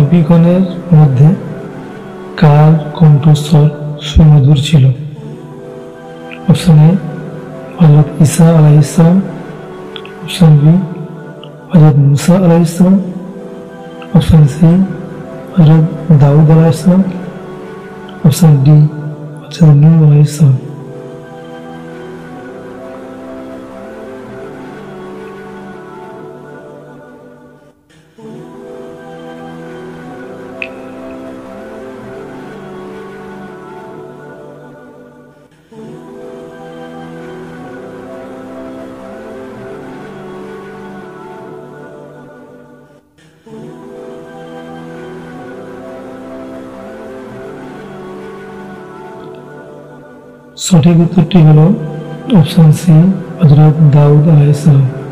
নবীগণের মধ্যে কার কণ্ঠস্বর সুমধুর ছিল? অপশন এ হযরত ঈসা আলাইহিস সালাম, অপশন বি হযরত মুসা আলাইহিস সালাম, অপশন সি হযরত দাউদ আলাইহিস সালাম, অপশন ডি হযরত নূহ আলাইহিস সালাম। সঠিক উত্তরটি হলো অপশন সি হযরত দাউদ আলাইহিস সালাম।